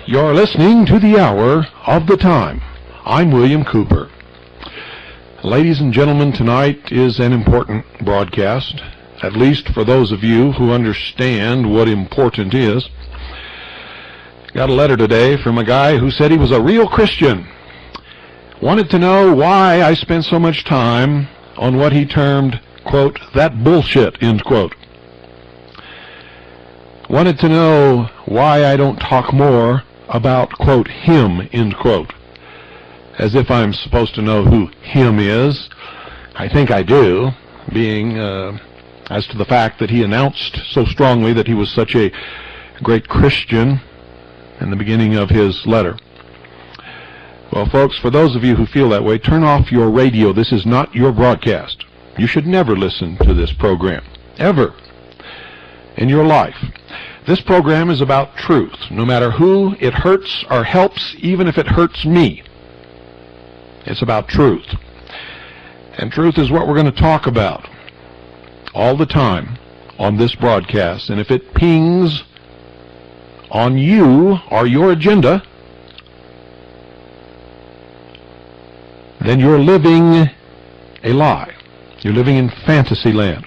You're listening to the Hour of the Time. I'm William Cooper. Ladies and gentlemen, tonight is an important broadcast, at least for those of you who understand what important is. Got a letter today from a guy who said he was a real Christian. Wanted to know why I spent so much time on what he termed, quote, that bullshit, end quote. Wanted to know why I don't talk more about, quote, him, end quote. As if I'm supposed to know who him is. I think I do, being as to the fact that he announced so strongly that he was such a great Christian in the beginning of his letter. Well, folks, for those of you who feel that way, turn off your radio. This is not your broadcast. You should never listen to this program, ever, in your life. This program is about truth, no matter who it hurts or helps, even if it hurts me. It's about truth. And truth is what we're going to talk about all the time on this broadcast. And if it pings on you or your agenda, then you're living a lie. You're living in fantasy land.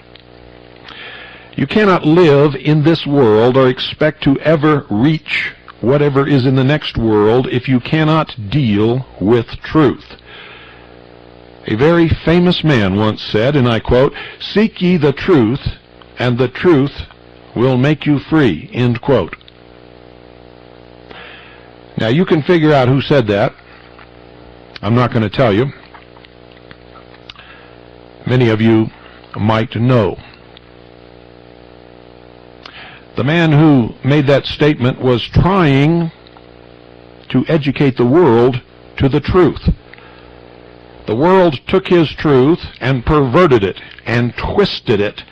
You cannot live in this world or expect to ever reach whatever is in the next world if you cannot deal with truth. A very famous man once said, and I quote, "Seek ye the truth, and the truth will make you free," end quote. Now you can figure out who said that. I'm not going to tell you. Many of you might know. The man who made that statement was trying to educate the world to the truth. The world took his truth and perverted it and twisted it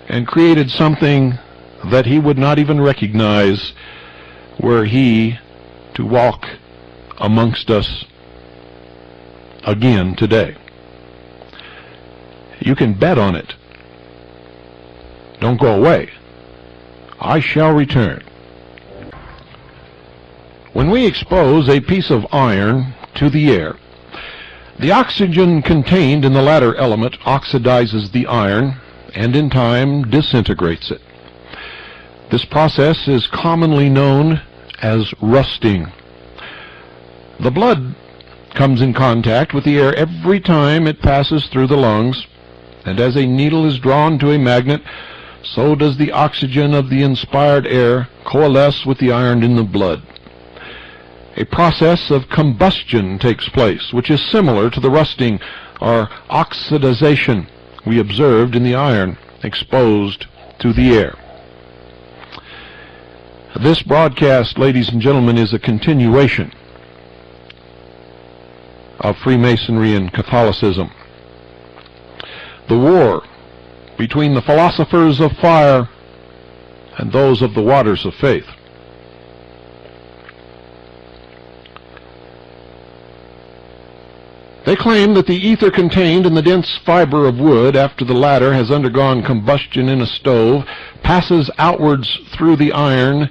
and created something that he would not even recognize were he to walk amongst us again today. You can bet on it. Don't go away. I shall return. When we expose a piece of iron to the air, the oxygen contained in the latter element oxidizes the iron and in time disintegrates it. This process is commonly known as rusting. The blood comes in contact with the air every time it passes through the lungs, and as a needle is drawn to a magnet, so does the oxygen of the inspired air coalesce with the iron in the blood. A process of combustion takes place, which is similar to the rusting or oxidization we observed in the iron exposed to the air. This broadcast, ladies and gentlemen, is a continuation of Freemasonry and Catholicism. The war between the philosophers of fire and those of the waters of faith. They claim that the ether contained in the dense fiber of wood after the latter has undergone combustion in a stove passes outwards through the iron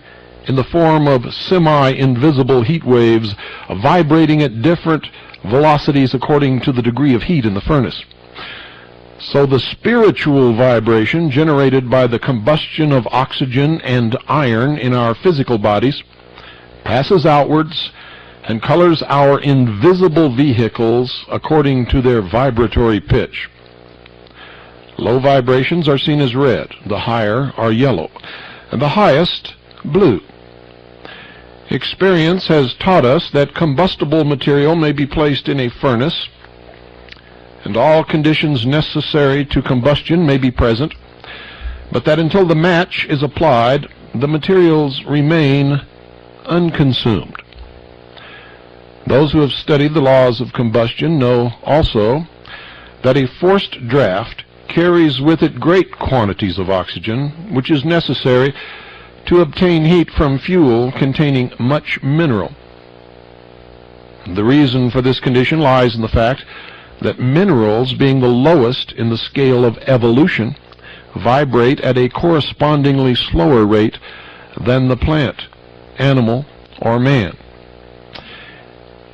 in the form of semi-invisible heat waves vibrating at different velocities according to the degree of heat in the furnace. So the spiritual vibration generated by the combustion of oxygen and iron in our physical bodies passes outwards and colors our invisible vehicles according to their vibratory pitch. Low vibrations are seen as red, the higher are yellow, and the highest blue. Experience has taught us that combustible material may be placed in a furnace, and all conditions necessary to combustion may be present, but that until the match is applied, the materials remain unconsumed. Those who have studied the laws of combustion know also that a forced draft carries with it great quantities of oxygen, which is necessary to obtain heat from fuel containing much mineral. The reason for this condition lies in the fact that minerals, being the lowest in the scale of evolution, vibrate at a correspondingly slower rate than the plant, animal, or man.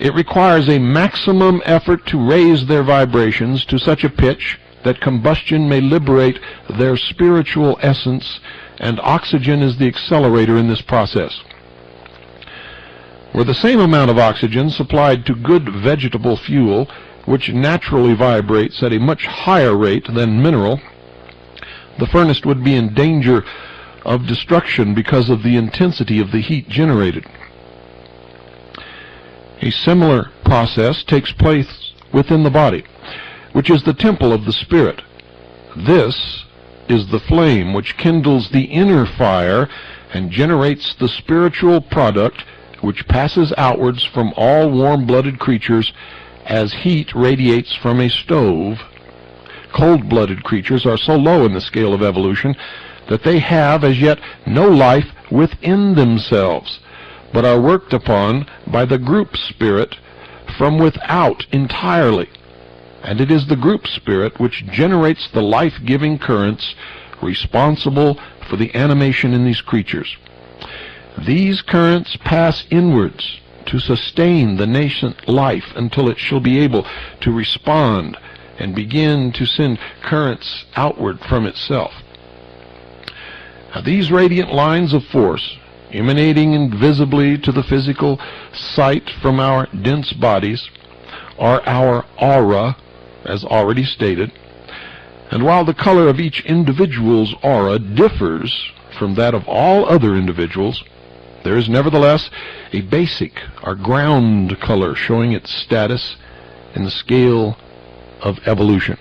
It requires a maximum effort to raise their vibrations to such a pitch that combustion may liberate their spiritual essence, and oxygen is the accelerator in this process. Were the same amount of oxygen supplied to good vegetable fuel, which naturally vibrates at a much higher rate than mineral, the furnace would be in danger of destruction because of the intensity of the heat generated. A similar process takes place within the body, which is the temple of the Spirit. This is the flame which kindles the inner fire and generates the spiritual product which passes outwards from all warm-blooded creatures as heat radiates from a stove. Cold-blooded creatures are so low in the scale of evolution that they have as yet no life within themselves, but are worked upon by the group spirit from without entirely. And it is the group spirit which generates the life-giving currents responsible for the animation in these creatures. These currents pass inwards to sustain the nascent life until it shall be able to respond and begin to send currents outward from itself. Now, these radiant lines of force, emanating invisibly to the physical sight from our dense bodies, are our aura, as already stated, and while the color of each individual's aura differs from that of all other individuals, there is nevertheless a basic or ground color showing its status in the scale of evolution.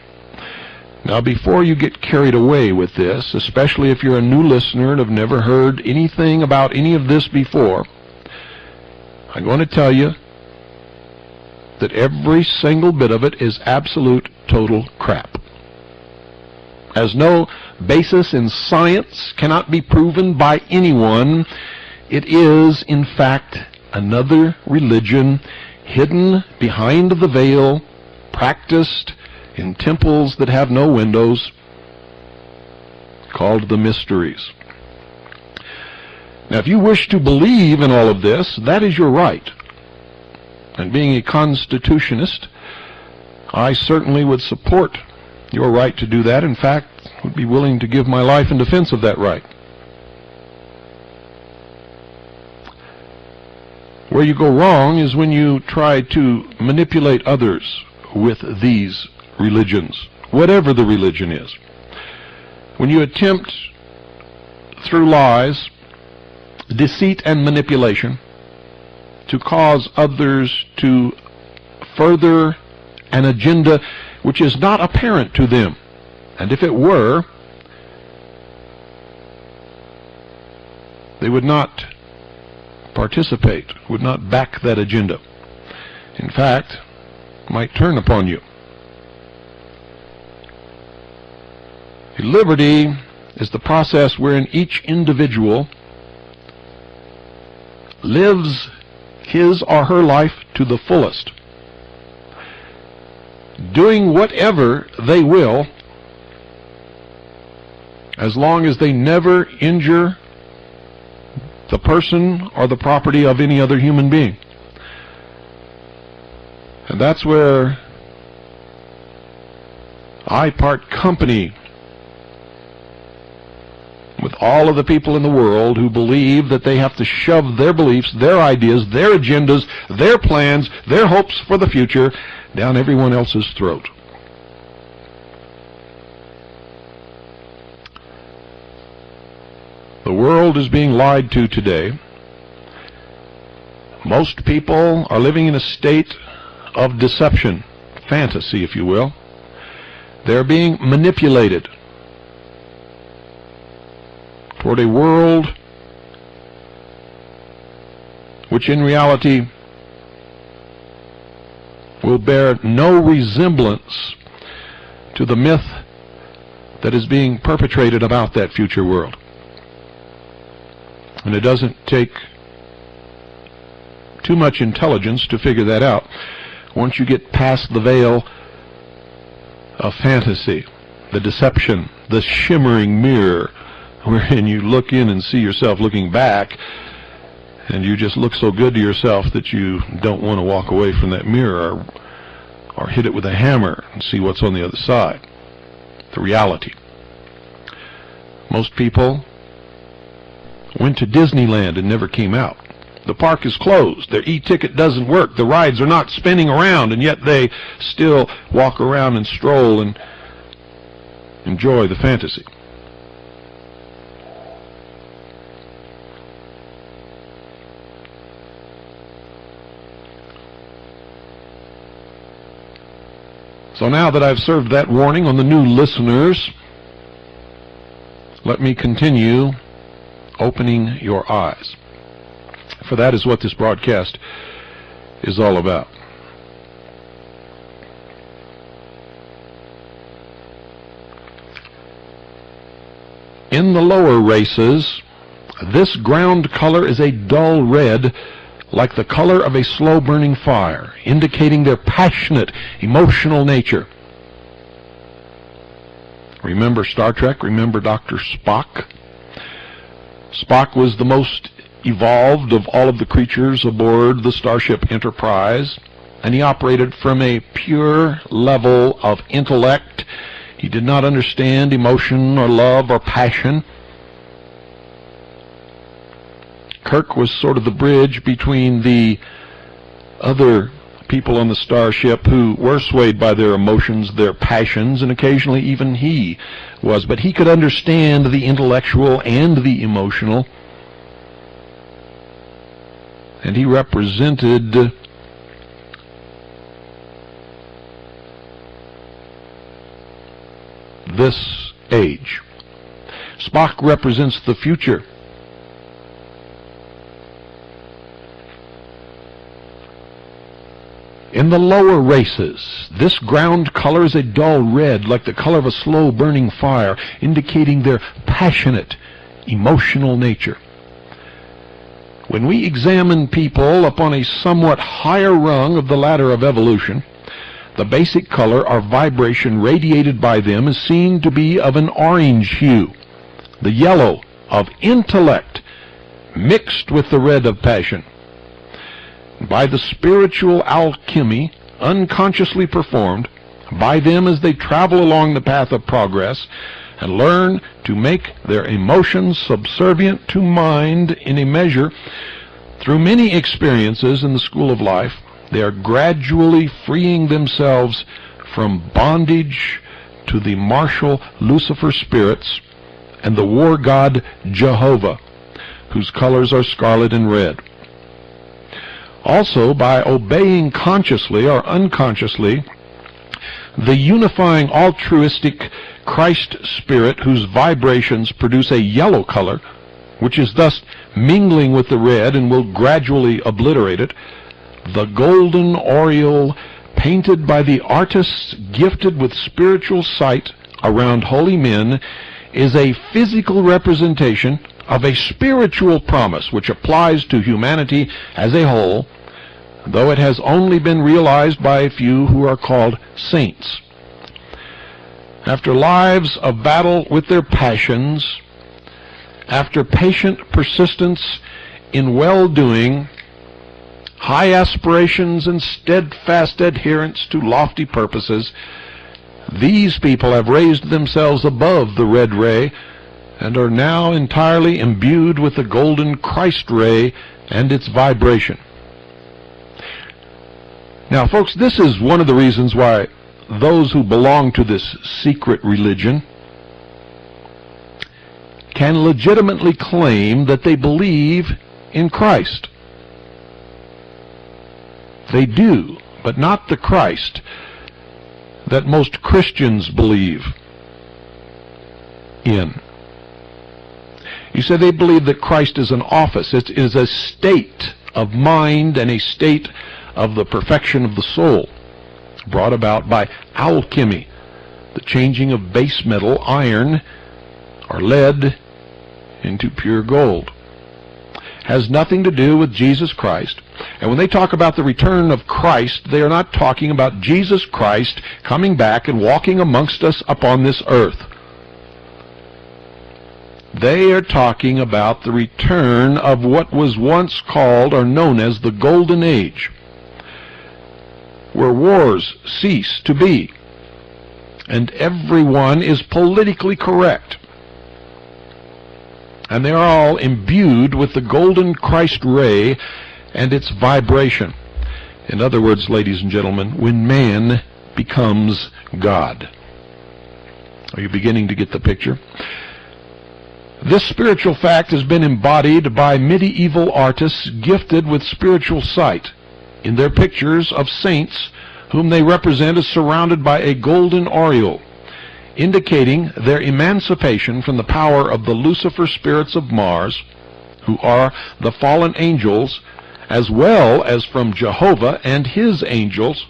Now, before you get carried away with this, especially if you're a new listener and have never heard anything about any of this before, I'm going to tell you that every single bit of it is absolute total crap. As no basis in science, cannot be proven by anyone. It is, in fact, another religion hidden behind the veil, practiced in temples that have no windows, called the mysteries. Now, if you wish to believe in all of this, that is your right. And being a constitutionist, I certainly would support your right to do that. In fact, would be willing to give my life in defense of that right. Where you go wrong is when you try to manipulate others with these religions, whatever the religion is. When you attempt, through lies, deceit, and manipulation, to cause others to further an agenda which is not apparent to them, and if it were, they would not participate, would not back that agenda. In fact, might turn upon you. Liberty is the process wherein each individual lives his or her life to the fullest, doing whatever they will, as long as they never injure the person or the property of any other human being. And that's where I part company with all of the people in the world who believe that they have to shove their beliefs, their ideas, their agendas, their plans, their hopes for the future down everyone else's throat. The world is being lied to today, Most people are living in a state of deception, fantasy, if you will. They're being manipulated toward a world which in reality will bear no resemblance to the myth that is being perpetrated about that future world. And it doesn't take too much intelligence to figure that out once you get past the veil of fantasy, the deception, the shimmering mirror, wherein you look in and see yourself looking back, and you just look so good to yourself that you don't want to walk away from that mirror or hit it with a hammer and see what's on the other side. The reality. Most people went to Disneyland and never came out. The park is closed. Their e-ticket doesn't work. The rides are not spinning around, and yet they still walk around and stroll and enjoy the fantasy. So now that I've served that warning on the new listeners, let me continue opening your eyes. For that is what this broadcast is all about. In the lower races, this ground color is a dull red, like the color of a slow-burning fire, indicating their passionate, emotional nature. Remember Star Trek? Remember Dr. Spock? Spock was the most evolved of all of the creatures aboard the Starship Enterprise, and he operated from a pure level of intellect. He did not understand emotion or love or passion. Kirk was sort of the bridge between the other people on the starship who were swayed by their emotions, their passions, and occasionally even he was. But he could understand the intellectual and the emotional, and he represented this age. Spock represents the future. In the lower races, this ground color is a dull red, like the color of a slow-burning fire, indicating their passionate, emotional nature. When we examine people upon a somewhat higher rung of the ladder of evolution, the basic color or vibration radiated by them is seen to be of an orange hue, the yellow of intellect mixed with the red of passion. By the spiritual alchemy unconsciously performed by them as they travel along the path of progress and learn to make their emotions subservient to mind in a measure, through many experiences in the school of life, they are gradually freeing themselves from bondage to the martial Lucifer spirits and the war god Jehovah, whose colors are scarlet and red. Also, by obeying consciously or unconsciously the unifying altruistic Christ spirit, whose vibrations produce a yellow color, which is thus mingling with the red and will gradually obliterate it, the golden aureole painted by the artists gifted with spiritual sight around holy men is a physical representation of a spiritual promise which applies to humanity as a whole, though it has only been realized by a few who are called saints. After lives of battle with their passions, after patient persistence in well-doing, high aspirations and steadfast adherence to lofty purposes, these people have raised themselves above the red ray and are now entirely imbued with the golden Christ ray and its vibration. Now, folks, this is one of the reasons why those who belong to this secret religion can legitimately claim that they believe in Christ. They do, but not the Christ that most Christians believe in. You said they believe that Christ is an office. It is a state of mind and a state of the perfection of the soul, brought about by alchemy, the changing of base metal, iron, or lead, into pure gold. Has nothing to do with Jesus Christ. And when they talk about the return of Christ, they are not talking about Jesus Christ coming back and walking amongst us upon this earth. They are talking about the return of what was once called or known as the Golden Age, where wars cease to be, and everyone is politically correct. And they are all imbued with the golden Christ ray and its vibration. In other words, ladies and gentlemen, when man becomes God. Are you beginning to get the picture? This spiritual fact has been embodied by medieval artists gifted with spiritual sight in their pictures of saints whom they represent as surrounded by a golden aureole, indicating their emancipation from the power of the Lucifer spirits of Mars, who are the fallen angels, as well as from Jehovah and his angels,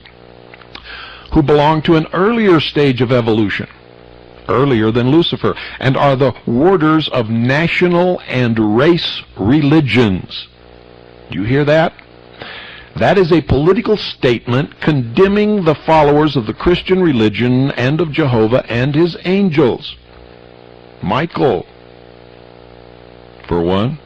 who belong to an earlier stage of evolution, earlier than Lucifer, and are the warders of national and race religions. Do you hear that? That is a political statement condemning the followers of the Christian religion and of Jehovah and his angels. Michael, for one.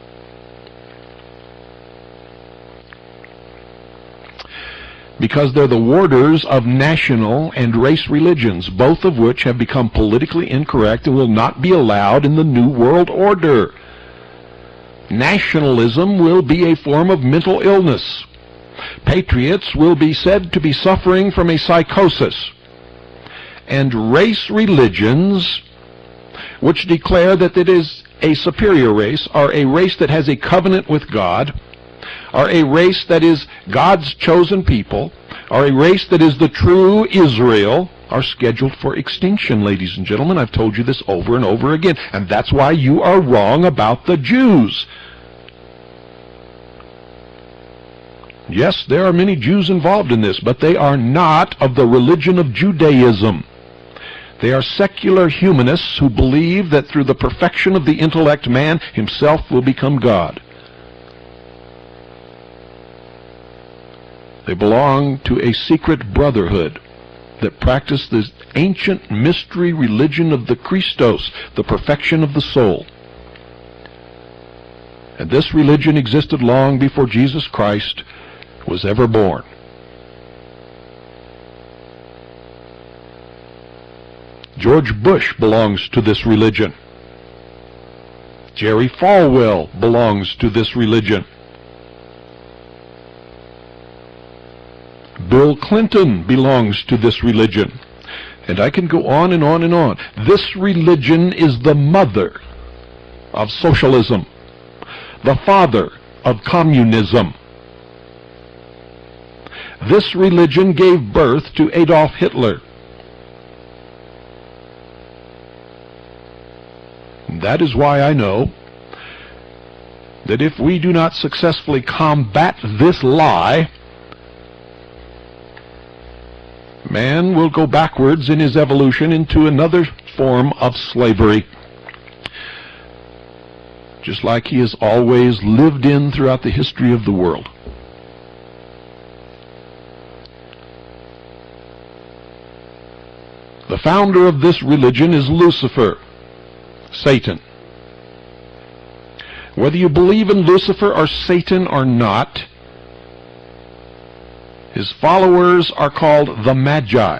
Because they're the warders of national and race religions, both of which have become politically incorrect and will not be allowed in the New World Order. Nationalism will be a form of mental illness. Patriots will be said to be suffering from a psychosis. And race religions, which declare that it is a superior race, are a race that has a covenant with God, are a race that is God's chosen people, are a race that is the true Israel, are scheduled for extinction, ladies and gentlemen. I've told you this over and over again, and that's why you are wrong about the Jews. Yes, there are many Jews involved in this, but they are not of the religion of Judaism. They are secular humanists who believe that through the perfection of the intellect, man himself will become God. They belong to a secret brotherhood that practice the ancient mystery religion of the Christos, the perfection of the soul. And this religion existed long before Jesus Christ was ever born. George Bush belongs to this religion. Jerry Falwell belongs to this religion. Bill Clinton belongs to this religion. And I can go on and on and on. This religion is the mother of socialism, the father of communism. This religion gave birth to Adolf Hitler. That is why I know that if we do not successfully combat this lie, man will go backwards in his evolution into another form of slavery, just like he has always lived in throughout the history of the world. The founder of this religion is Lucifer, Satan. Whether you believe in Lucifer or Satan or not, his followers are called the Magi.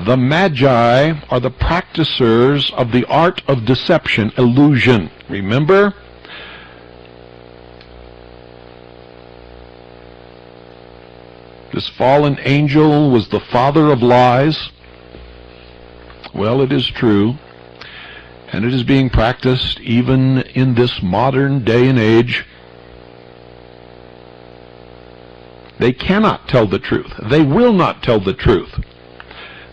The Magi are the practicers of the art of deception, illusion. Remember? This fallen angel was the father of lies. Well, it is true. And it is being practiced even in this modern day and age. They cannot tell the truth. They will not tell the truth.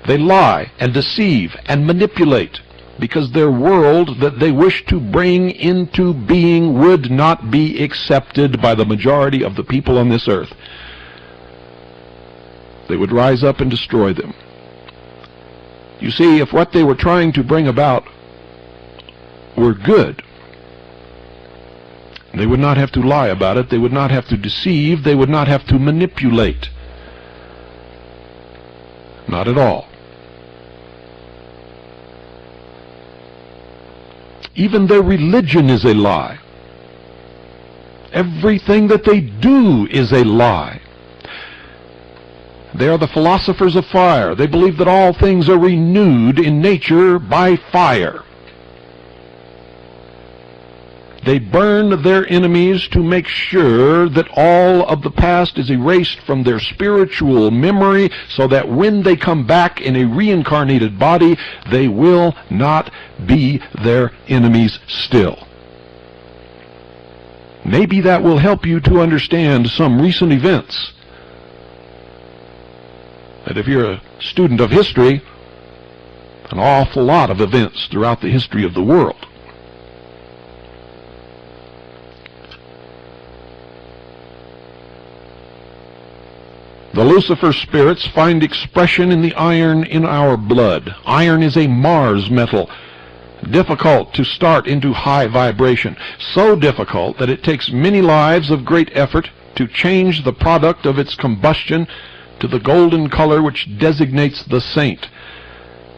They lie and deceive and manipulate, because their world that they wish to bring into being would not be accepted by the majority of the people on this earth. They would rise up and destroy them. You see, if what they were trying to bring about were good, they would not have to lie about it. They would not have to deceive. They would not have to manipulate. Not at all. Even their religion is a lie. Everything that they do is a lie. They are the philosophers of fire. They believe that all things are renewed in nature by fire. They burn their enemies to make sure that all of the past is erased from their spiritual memory, so that when they come back in a reincarnated body, they will not be their enemies still. Maybe that will help you to understand some recent events. And if you're a student of history, an awful lot of events throughout the history of the world. The Lucifer spirits find expression in the iron in our blood. Iron is a Mars metal, difficult to start into high vibration. So difficult that it takes many lives of great effort to change the product of its combustion to the golden color which designates the saint.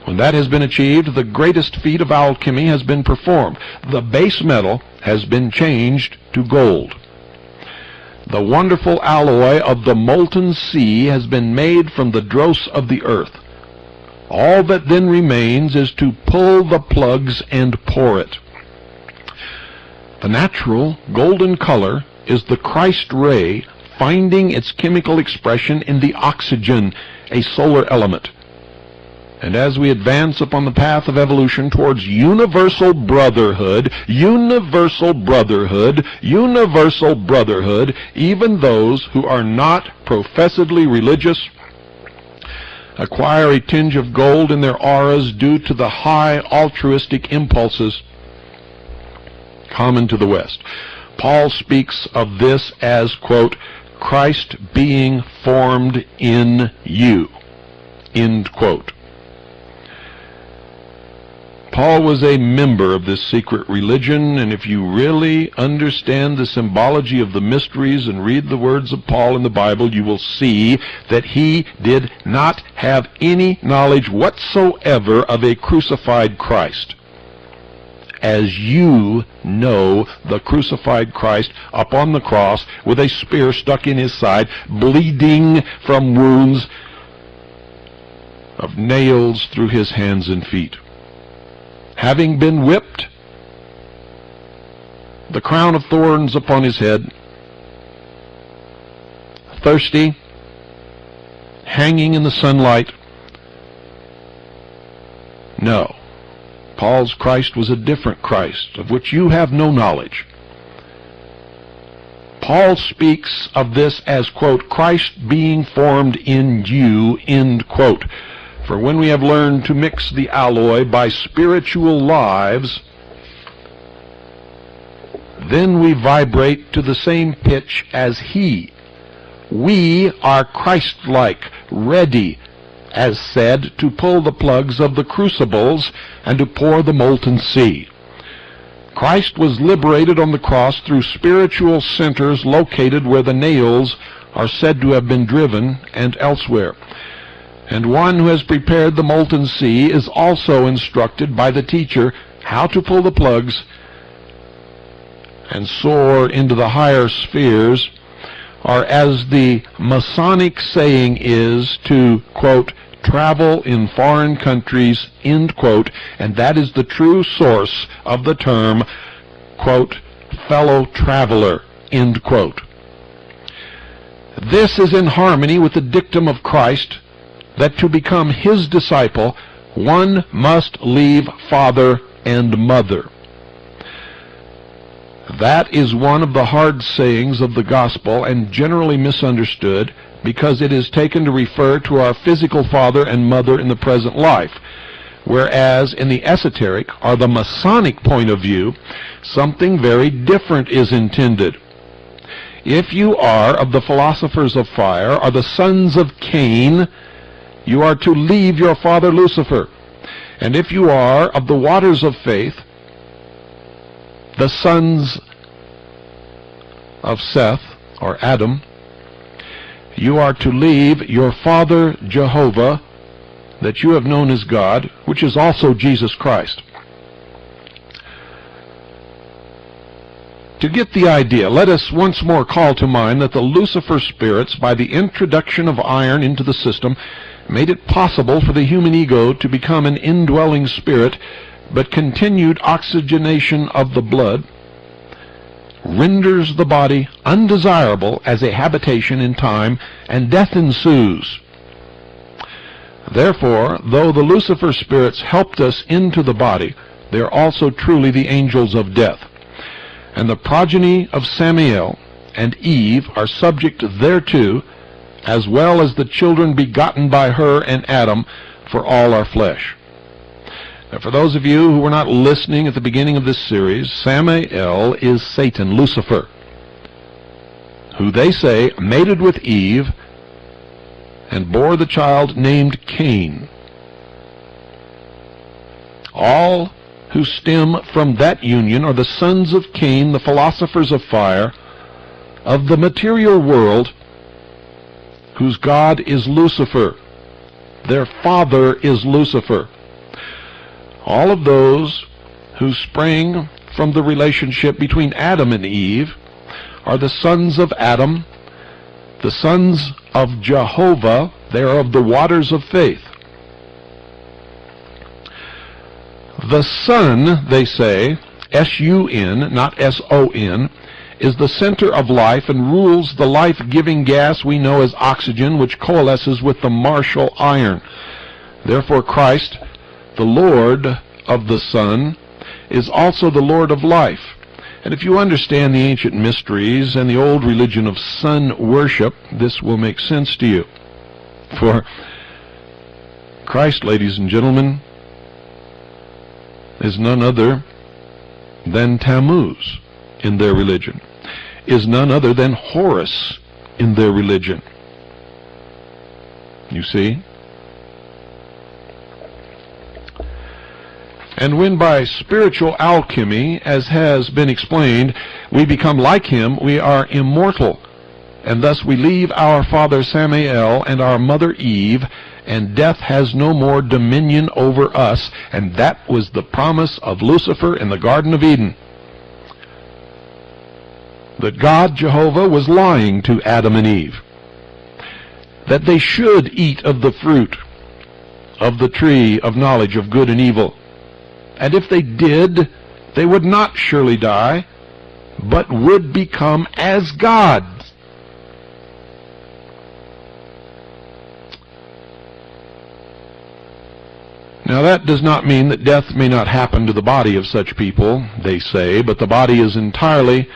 When that has been achieved, the greatest feat of alchemy has been performed. The base metal has been changed to gold. The wonderful alloy of the molten sea has been made from the dross of the earth. All that then remains is to pull the plugs and pour it. The natural golden color is the Christ ray finding its chemical expression in the oxygen, a solar element. And as we advance upon the path of evolution towards universal brotherhood, even those who are not professedly religious acquire a tinge of gold in their auras due to the high altruistic impulses common to the West. Paul speaks of this as, quote, Christ being formed in you, end quote. Paul was a member of this secret religion, and if you really understand the symbology of the mysteries and read the words of Paul in the Bible, you will see that he did not have any knowledge whatsoever of a crucified Christ. As you know the crucified Christ up on the cross with a spear stuck in his side, bleeding from wounds of nails through his hands and feet. Having been whipped, the crown of thorns upon his head, thirsty, hanging in the sunlight. No, Paul's Christ was a different Christ, of which you have no knowledge. Paul speaks of this as, quote, Christ being formed in you, end quote. For when we have learned to mix the alloy by spiritual lives, then we vibrate to the same pitch as he. We are Christ-like, ready, as said, to pull the plugs of the crucibles and to pour the molten sea. Christ was liberated on the cross through spiritual centers located where the nails are said to have been driven and elsewhere. And one who has prepared the molten sea is also instructed by the teacher how to pull the plugs and soar into the higher spheres, or as the Masonic saying is, to, quote, travel in foreign countries, end quote, and that is the true source of the term, quote, fellow traveler, end quote. This is in harmony with the dictum of Christ, that to become his disciple, one must leave father and mother. That is one of the hard sayings of the gospel and generally misunderstood because it is taken to refer to our physical father and mother in the present life, whereas in the esoteric or the Masonic point of view, something very different is intended. If you are of the philosophers of fire or the sons of Cain, you are to leave your father Lucifer. And if you are of the waters of faith, the sons of Seth, or Adam, you are to leave your father Jehovah, that you have known as God, which is also Jesus Christ. To get the idea, let us once more call to mind that the Lucifer spirits, by the introduction of iron into the system, made it possible for the human ego to become an indwelling spirit, but continued oxygenation of the blood renders the body undesirable as a habitation in time, and death ensues. Therefore, though the Lucifer spirits helped us into the body, they are also truly the angels of death. And the progeny of Samael and Eve are subject thereto, as well as the children begotten by her and Adam, for all our flesh. Now, for those of you who were not listening at the beginning of this series, Samael is Satan, Lucifer, who they say mated with Eve and bore the child named Cain. All who stem from that union are the sons of Cain, the philosophers of fire, of the material world, whose god is Lucifer. Their father is Lucifer. All of those who sprang from the relationship between Adam and Eve are the sons of Adam, the sons of Jehovah. They are of the waters of faith. The sun, they say, S-U-N, not S-O-N, is the center of life and rules the life-giving gas we know as oxygen, which coalesces with the martial iron. Therefore Christ, the Lord of the sun, is also the Lord of life. And if you understand the ancient mysteries and the old religion of sun worship, this will make sense to you. For Christ, ladies and gentlemen, is none other than Tammuz in their religion, is none other than Horus in their religion. You see? And when by spiritual alchemy, as has been explained, we become like him, we are immortal, and thus we leave our father Samael and our mother Eve, and death has no more dominion over us. And that was the promise of Lucifer in the Garden of Eden, that God, Jehovah, was lying to Adam and Eve, that they should eat of the fruit of the tree of knowledge of good and evil. And if they did, they would not surely die, but would become as gods. Now that does not mean that death may not happen to the body of such people, they say, but the body is entirely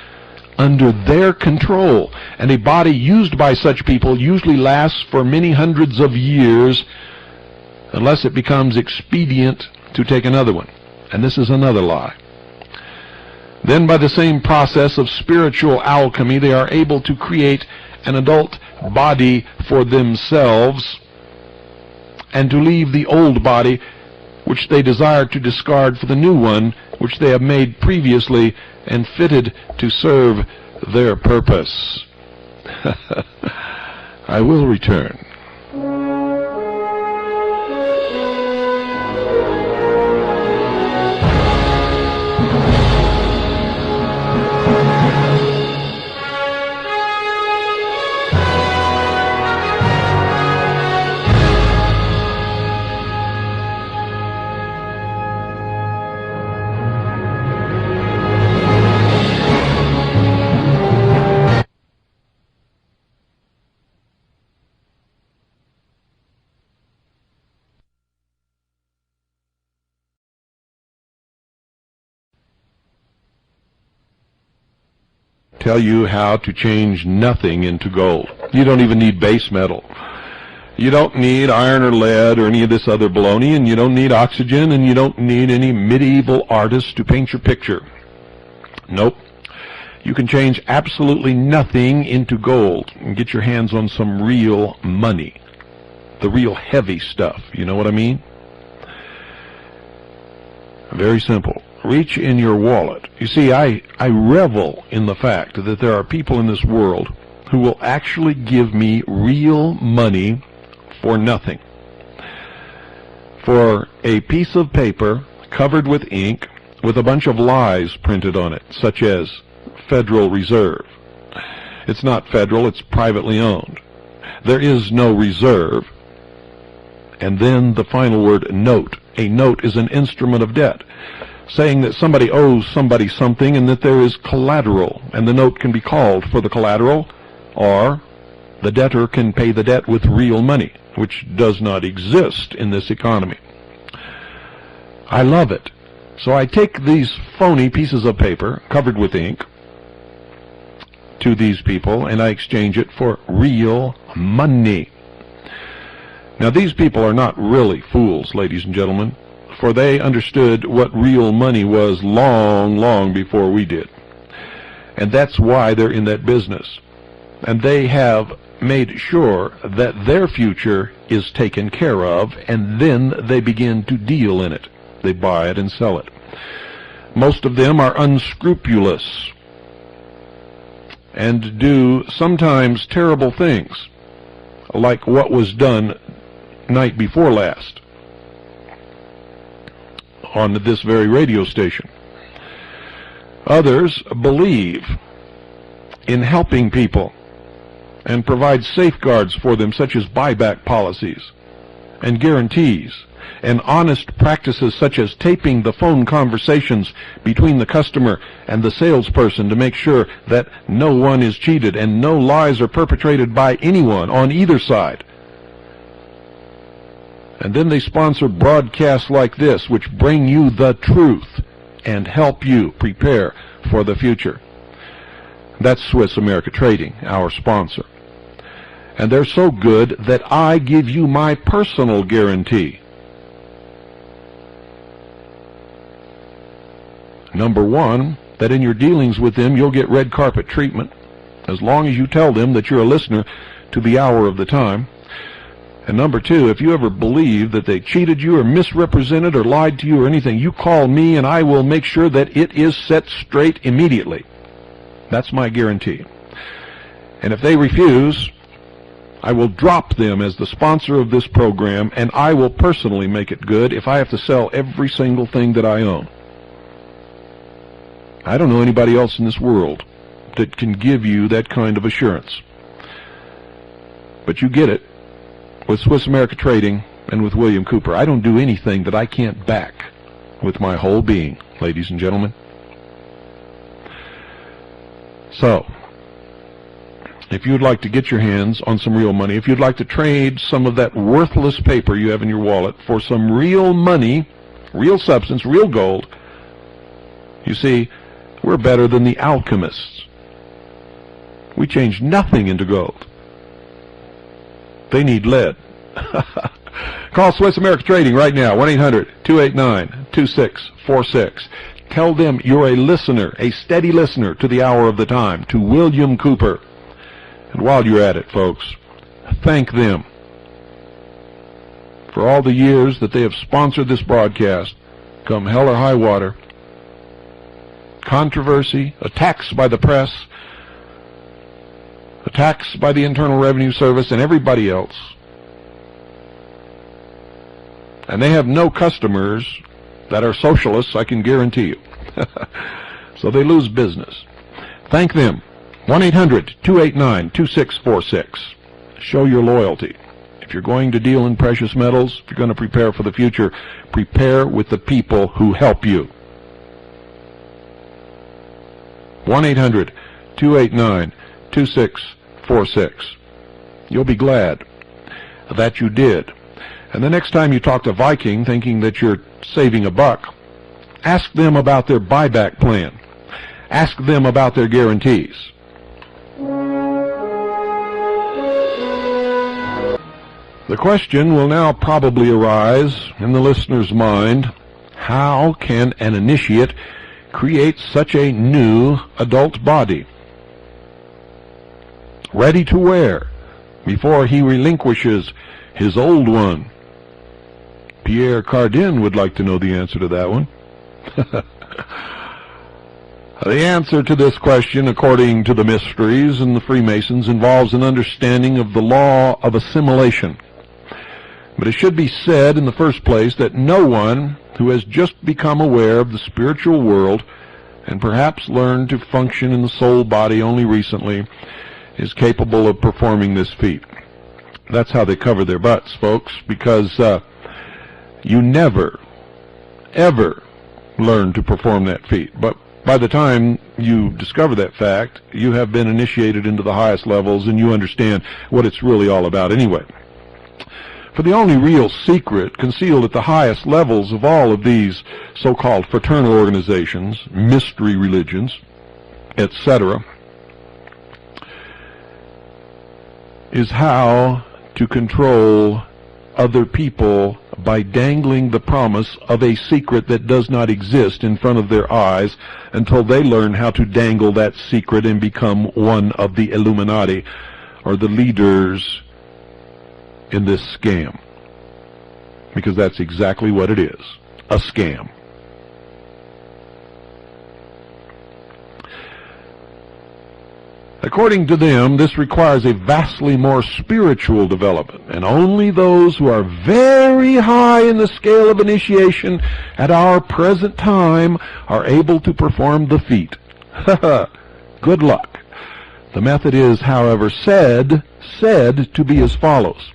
under their control, and a body used by such people usually lasts for many hundreds of years unless it becomes expedient to take another one. And this is another lie. Then by the same process of spiritual alchemy, they are able to create an adult body for themselves and to leave the old body which they desire to discard for the new one which they have made previously and fitted to serve their purpose. I will return. tell you how to change nothing into gold. You don't even need base metal. You don't need iron or lead or any of this other baloney, and you don't need oxygen, and you don't need any medieval artist to paint your picture. Nope. You can change absolutely nothing into gold and get your hands on some real money. The real heavy stuff. You know what I mean? Very simple. Reach in your wallet. You see, I revel in the fact that there are people in this world who will actually give me real money for nothing. For a piece of paper covered with ink with a bunch of lies printed on it, such as Federal Reserve. It's not federal, it's privately owned. There is no reserve. And then the final word, note. A note is an instrument of debt, saying that somebody owes somebody something and that there is collateral, and the note can be called for the collateral, or the debtor can pay the debt with real money, which does not exist in this economy. I love it. So I take these phony pieces of paper covered with ink to these people, and I exchange it for real money. Now, these people are not really fools, ladies and gentlemen, for they understood what real money was long, long before we did. And that's why they're in that business. And they have made sure that their future is taken care of, and then they begin to deal in it. They buy it and sell it. Most of them are unscrupulous and do sometimes terrible things, like what was done night before last on this very radio station. Others believe in helping people and provide safeguards for them, such as buyback policies and guarantees and honest practices such as taping the phone conversations between the customer and the salesperson to make sure that no one is cheated and no lies are perpetrated by anyone on either side. And then they sponsor broadcasts like this, which bring you the truth and help you prepare for the future. That's Swiss America Trading, our sponsor. And they're so good that I give you my personal guarantee. Number one, that in your dealings with them you'll get red carpet treatment, as long as you tell them that you're a listener to the hour of the time. And number two, if you ever believe that they cheated you or misrepresented or lied to you or anything, you call me and I will make sure that it is set straight immediately. That's my guarantee. And if they refuse, I will drop them as the sponsor of this program, and I will personally make it good if I have to sell every single thing that I own. I don't know anybody else in this world that can give you that kind of assurance. But you get it with Swiss America Trading and with William Cooper. I don't do anything that I can't back with my whole being, ladies and gentlemen. So, if you'd like to get your hands on some real money, if you'd like to trade some of that worthless paper you have in your wallet for some real money, real substance, real gold, you see, we're better than the alchemists. We change nothing into gold. They need lead. Call Swiss America Trading right now, 1-800-289-2646. Tell them you're a listener, a steady listener to the hour of the time, to William Cooper. And while you're at it, folks, thank them for all the years that they have sponsored this broadcast, come hell or high water. Controversy, attacks by the press, attacks by the Internal Revenue Service and everybody else. And they have no customers that are socialists, I can guarantee you. So they lose business. Thank them. 1-800-289-2646. Show your loyalty. If you're going to deal in precious metals, if you're going to prepare for the future, prepare with the people who help you. 1-800-289-2646. You'll be glad that you did. And the next time you talk to Viking thinking that you're saving a buck, ask them about their buyback plan. Ask them about their guarantees. The question will now probably arise in the listener's mind, how can an initiate create such a new adult body, ready to wear, before he relinquishes his old one? Pierre Cardin would like to know the answer to that one. The answer to this question, according to the mysteries and the Freemasons, involves an understanding of the law of assimilation. But it should be said in the first place that no one who has just become aware of the spiritual world and perhaps learned to function in the soul body only recently is capable of performing this feat. That's how they cover their butts, folks, because you never, ever learn to perform that feat. But by the time you discover that fact, you have been initiated into the highest levels and you understand what it's really all about anyway. For the only real secret concealed at the highest levels of all of these so-called fraternal organizations, mystery religions, etc., is how to control other people by dangling the promise of a secret that does not exist in front of their eyes until they learn how to dangle that secret and become one of the Illuminati or the leaders in this scam. Because that's exactly what it is, a scam. According to them, this requires a vastly more spiritual development, and only those who are very high in the scale of initiation at our present time are able to perform the feat. Good luck. The method is, however, said to be as follows.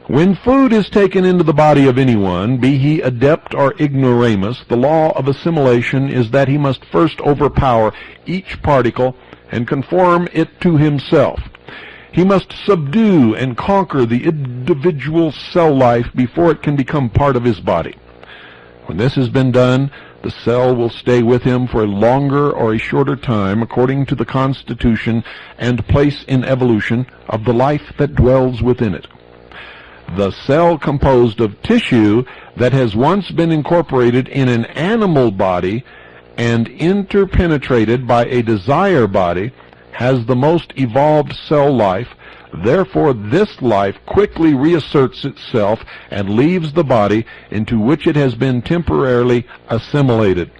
When food is taken into the body of anyone, be he adept or ignoramus, the law of assimilation is that he must first overpower each particle and conform it to himself. He must subdue and conquer the individual cell life before it can become part of his body. When this has been done, the cell will stay with him for a longer or a shorter time according to the constitution and place in evolution of the life that dwells within it. The cell composed of tissue that has once been incorporated in an animal body and interpenetrated by a desire body has the most evolved cell life. Therefore, this life quickly reasserts itself and leaves the body into which it has been temporarily assimilated.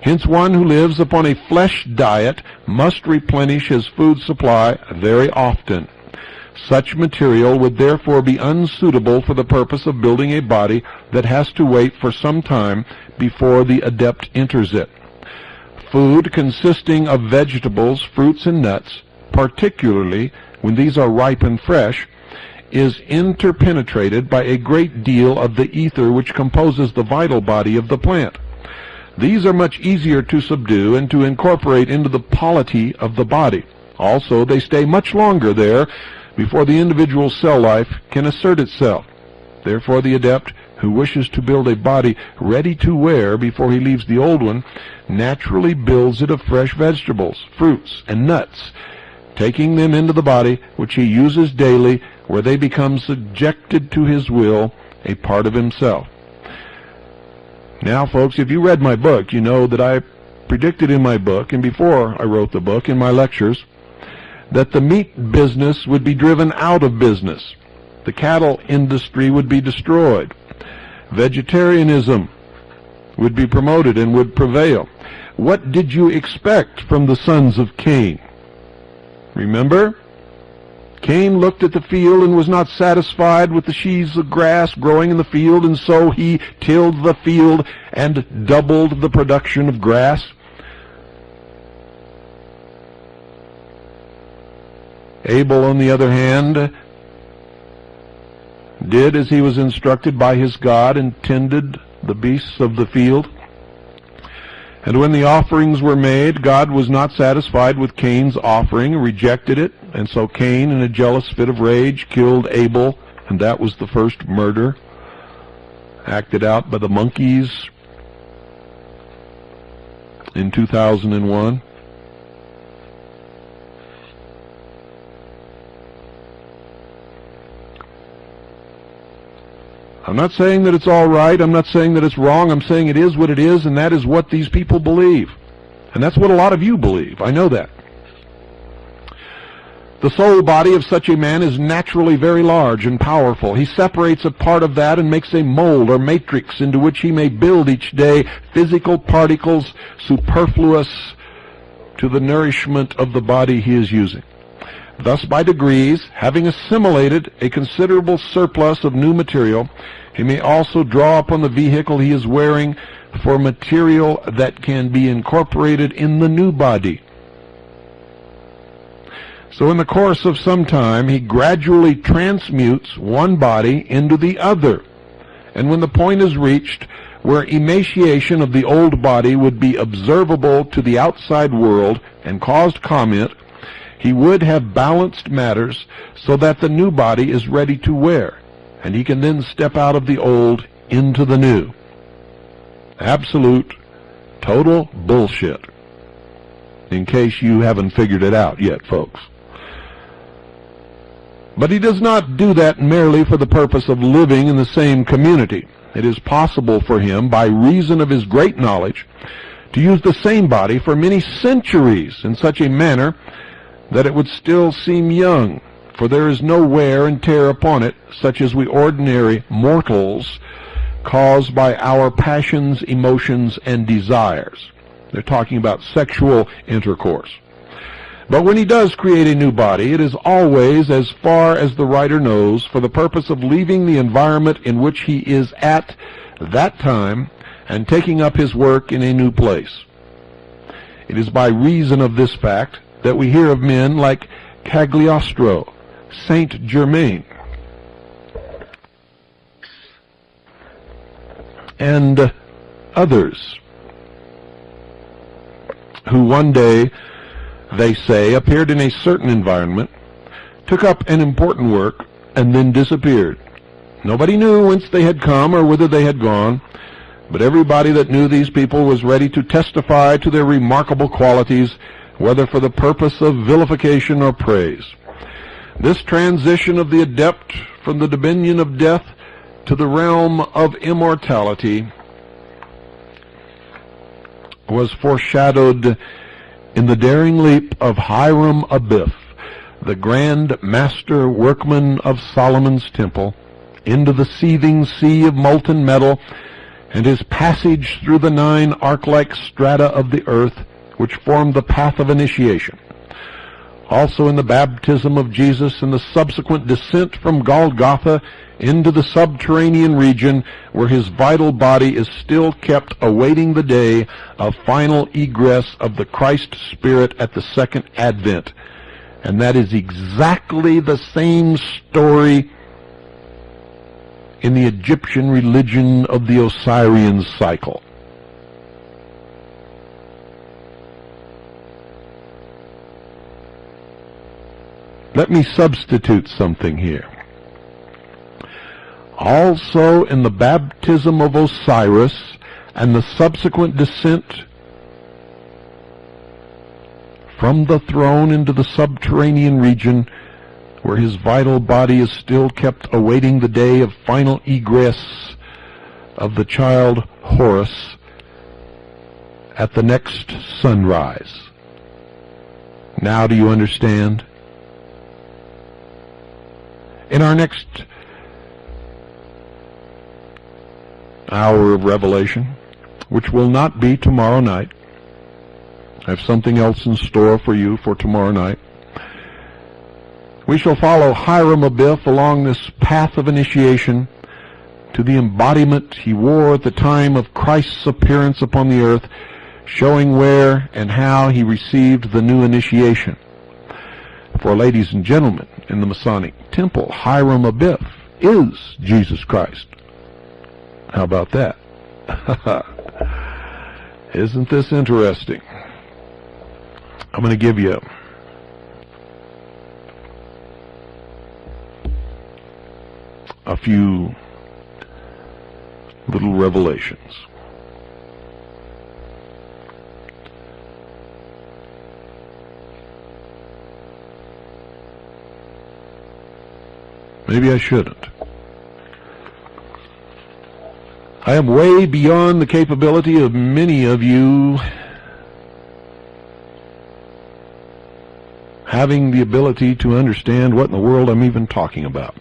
Hence, one who lives upon a flesh diet must replenish his food supply very often. Such material would therefore be unsuitable for the purpose of building a body that has to wait for some time before the adept enters it. Food consisting of vegetables, fruits, and nuts, particularly when these are ripe and fresh, is interpenetrated by a great deal of the ether which composes the vital body of the plant. These are much easier to subdue and to incorporate into the polity of the body. Also, they stay much longer there before the individual cell life can assert itself. Therefore, the adept who wishes to build a body ready to wear before he leaves the old one naturally builds it of fresh vegetables, fruits, and nuts, taking them into the body which he uses daily, where they become subjected to his will, a part of himself. Now, folks, if you read my book, you know that I predicted in my book, and before I wrote the book, in my lectures, that the meat business would be driven out of business. The cattle industry would be destroyed. Vegetarianism would be promoted and would prevail. What did you expect from the sons of Cain? Remember? Cain looked at the field and was not satisfied with the sheaves of grass growing in the field, and so he tilled the field and doubled the production of grass. Abel, on the other hand, did as he was instructed by his God and tended the beasts of the field. And when the offerings were made, God was not satisfied with Cain's offering, rejected it, and so Cain, in a jealous fit of rage, killed Abel, and that was the first murder acted out by the monkeys in 2001. I'm not saying that it's all right. I'm not saying that it's wrong. I'm saying it is what it is, and that is what these people believe. And that's what a lot of you believe. I know that. The soul body of such a man is naturally very large and powerful. He separates a part of that and makes a mold or matrix into which he may build each day physical particles superfluous to the nourishment of the body he is using. Thus, by degrees, having assimilated a considerable surplus of new material, he may also draw upon the vehicle he is wearing for material that can be incorporated in the new body. So in the course of some time, he gradually transmutes one body into the other. And when the point is reached where emaciation of the old body would be observable to the outside world and caused comment, he would have balanced matters so that the new body is ready to wear, and he can then step out of the old into the new. Absolute, total bullshit. In case you haven't figured it out yet, folks. But he does not do that merely for the purpose of living in the same community. It is possible for him, by reason of his great knowledge, to use the same body for many centuries in such a manner that it would still seem young, for there is no wear and tear upon it, such as we ordinary mortals cause by our passions, emotions, and desires. They're talking about sexual intercourse. But when he does create a new body, it is always, as far as the writer knows, for the purpose of leaving the environment in which he is at that time and taking up his work in a new place. It is by reason of this fact that we hear of men like Cagliostro, Saint Germain, and others who one day, they say, appeared in a certain environment, took up an important work, and then disappeared. Nobody knew whence they had come or whither they had gone, but everybody that knew these people was ready to testify to their remarkable qualities, whether for the purpose of vilification or praise. This transition of the adept from the dominion of death to the realm of immortality was foreshadowed in the daring leap of Hiram Abiff, the grand master workman of Solomon's temple, into the seething sea of molten metal, and his passage through the 9 arc-like strata of the earth, which formed the path of initiation. Also in the baptism of Jesus and the subsequent descent from Golgotha into the subterranean region where his vital body is still kept awaiting the day of final egress of the Christ Spirit at the second advent. And that is exactly the same story in the Egyptian religion of the Osirian cycle. Let me substitute something here. Also in the baptism of Osiris and the subsequent descent from the throne into the subterranean region where his vital body is still kept awaiting the day of final egress of the child Horus at the next sunrise. Now do you understand? In our next hour of revelation, which will not be tomorrow night, I have something else in store for you for tomorrow night. We shall follow Hiram Abiff along this path of initiation to the embodiment he wore at the time of Christ's appearance upon the earth, showing where and how he received the new initiation. For, ladies and gentlemen, in the Masonic Temple, Hiram Abiff is Jesus Christ. How about that? Isn't this interesting? I'm going to give you a few little revelations. Maybe I shouldn't. I am way beyond the capability of many of you having the ability to understand what in the world I'm even talking about.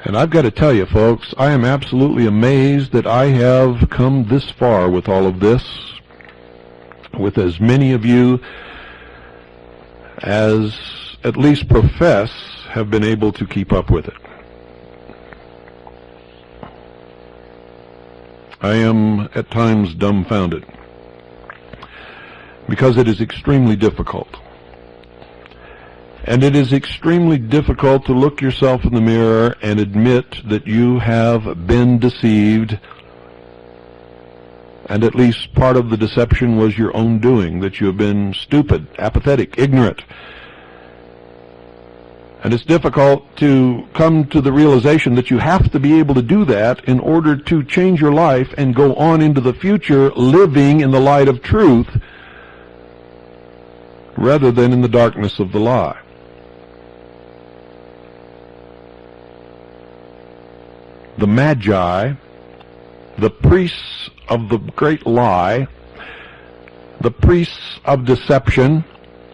And I've got to tell you, folks, I am absolutely amazed that I have come this far with all of this, with as many of you as at least profess have been able to keep up with it. I am at times dumbfounded, because it is extremely difficult. And it is extremely difficult to look yourself in the mirror and admit that you have been deceived, and at least part of the deception was your own doing, that you have been stupid, apathetic, ignorant. And it's difficult to come to the realization that you have to be able to do that in order to change your life and go on into the future living in the light of truth rather than in the darkness of the lie. The Magi, the priests of the great lie, the priests of deception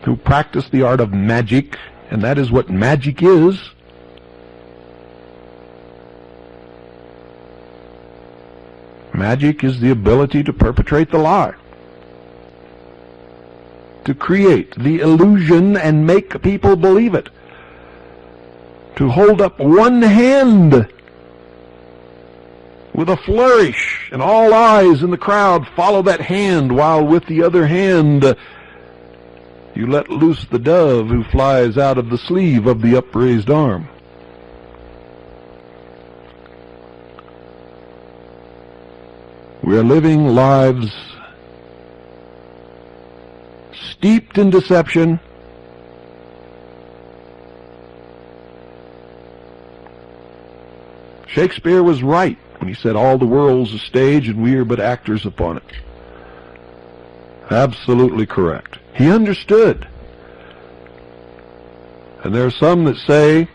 who practice the art of magic, and that is what magic is. Magic is the ability to perpetrate the lie, to create the illusion and make people believe it, to hold up one hand with a flourish, and all eyes in the crowd follow that hand, while with the other hand you let loose the dove who flies out of the sleeve of the upraised arm. We are living lives steeped in deception, Shakespeare was right when he said all the world's a stage and we are but actors upon it. Absolutely correct. He understood. And there are some that say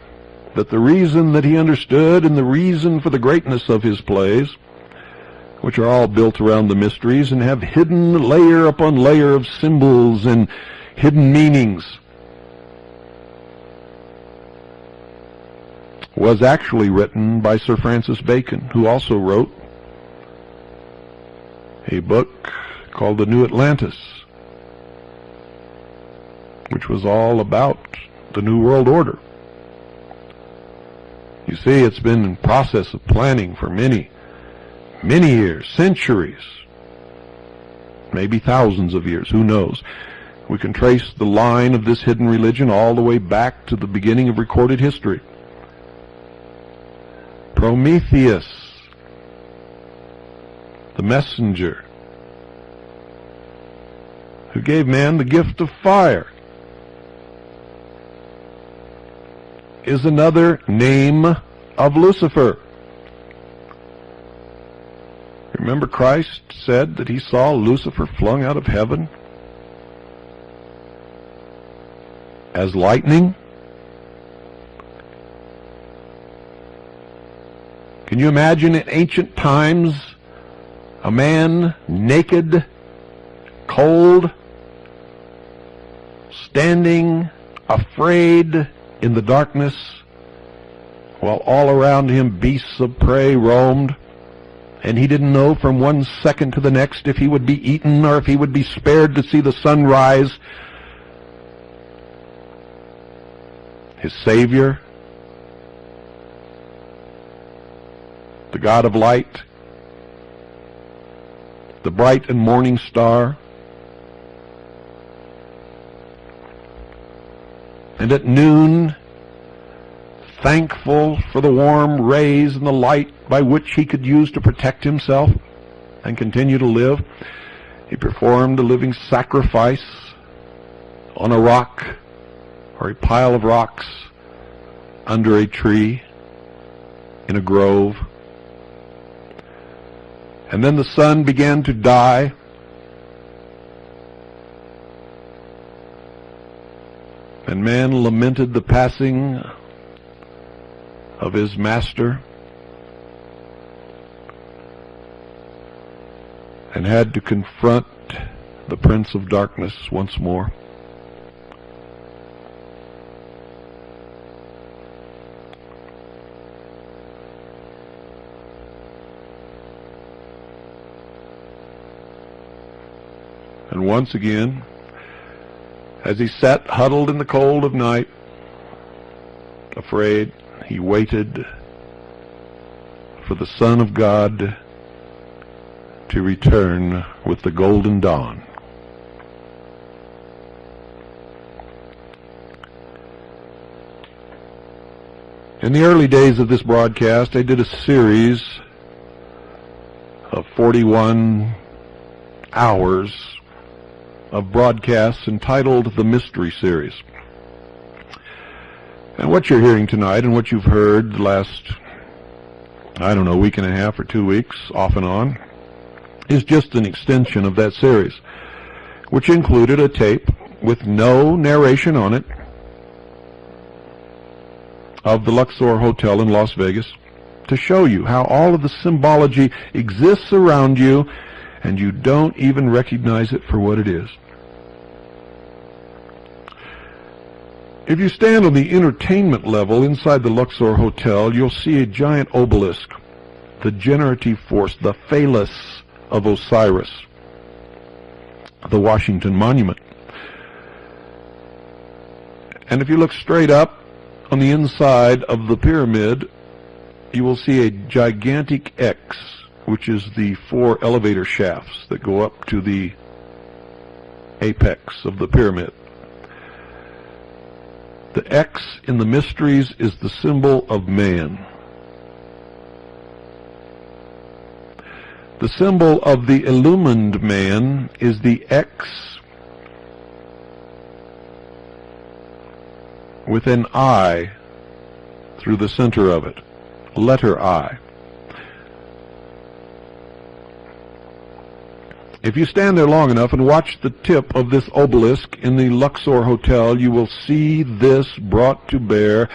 that the reason that he understood and the reason for the greatness of his plays, which are all built around the mysteries and have hidden layer upon layer of symbols and hidden meanings, was actually written by Sir Francis Bacon, who also wrote a book called The New Atlantis, which was all about the New World Order. You see, it's been in process of planning for many years, centuries, maybe thousands of years, who knows. We can trace the line of this hidden religion all the way back to the beginning of recorded history. Prometheus, the messenger, who gave man the gift of fire, is another name of Lucifer. Remember, Christ said that he saw Lucifer flung out of heaven as lightning? Can you imagine in ancient times a man naked, cold, standing afraid in the darkness, while all around him beasts of prey roamed, and he didn't know from one second to the next if he would be eaten or if he would be spared to see the sun rise? His Savior, the God of light, the bright and morning star, and at noon, thankful for the warm rays and the light by which he could use to protect himself and continue to live, he performed a living sacrifice on a rock or a pile of rocks under a tree in a grove. And then the sun began to die, and man lamented the passing of his master and had to confront the Prince of Darkness once more. And once again, as he sat huddled in the cold of night, afraid, he waited for the Son of God to return with the golden dawn. In the early days of this broadcast, I did a series of 41 hours of broadcasts entitled The Mystery Series. And what you're hearing tonight and what you've heard the last, week and a half or 2 weeks, off and on, is just an extension of that series, which included a tape with no narration on it of the Luxor Hotel in Las Vegas to show you how all of the symbology exists around you and you don't even recognize it for what it is. If you stand on the entertainment level inside the Luxor Hotel, you'll see a giant obelisk, the generative force, the phallus of Osiris, the Washington Monument. And if you look straight up on the inside of the pyramid, you will see a gigantic X, which is the 4 elevator shafts that go up to the apex of the pyramid. The X in the mysteries is the symbol of man. The symbol of the illumined man is the X with an I through the center of it, letter I. If you stand there long enough and watch the tip of this obelisk in the Luxor Hotel, you will see this brought to bear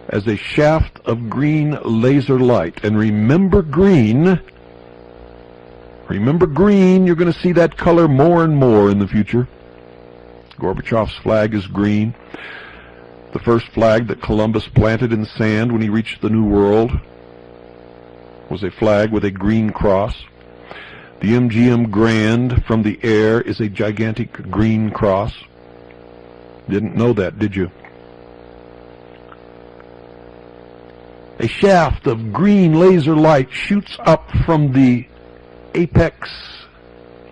as a shaft of green laser light. And remember green, you're going to see that color more and more in the future. Gorbachev's flag is green. The first flag that Columbus planted in the sand when he reached the New World was a flag with a green cross. The MGM Grand from the air is a gigantic green cross. Didn't know that, did you? A shaft of green laser light shoots up from the apex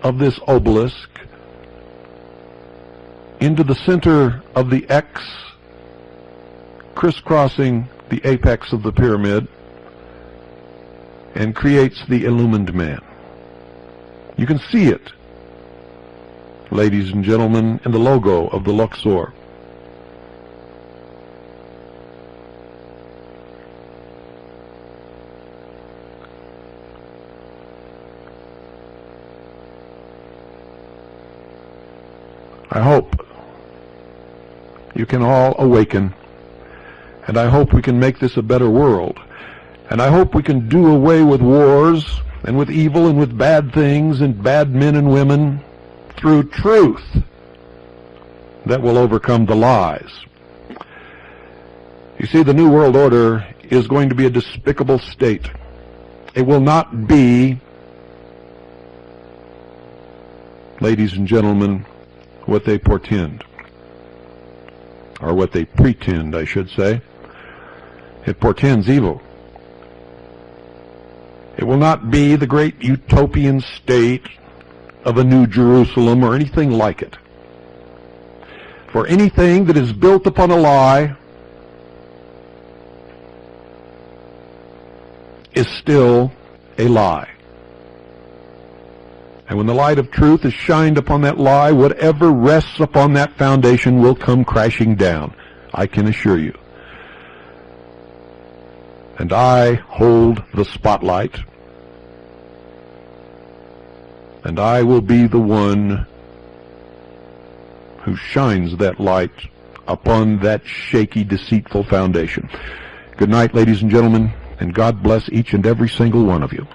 of this obelisk into the center of the X, crisscrossing the apex of the pyramid, and creates the illumined man. You can see it, ladies and gentlemen, in the logo of the Luxor. I hope you can all awaken, and I hope we can make this a better world, and I hope we can do away with wars and with evil and with bad things and bad men and women through truth that will overcome the lies. You see, the New World Order is going to be a despicable state. It will not be, ladies and gentlemen, what they portend, or what they pretend, I should say. It portends evil. It will not be the great utopian state of a New Jerusalem or anything like it. For anything that is built upon a lie is still a lie. And when the light of truth is shined upon that lie, whatever rests upon that foundation will come crashing down, I can assure you. And I hold the spotlight, and I will be the one who shines that light upon that shaky, deceitful foundation. Good night, ladies and gentlemen, and God bless each and every single one of you.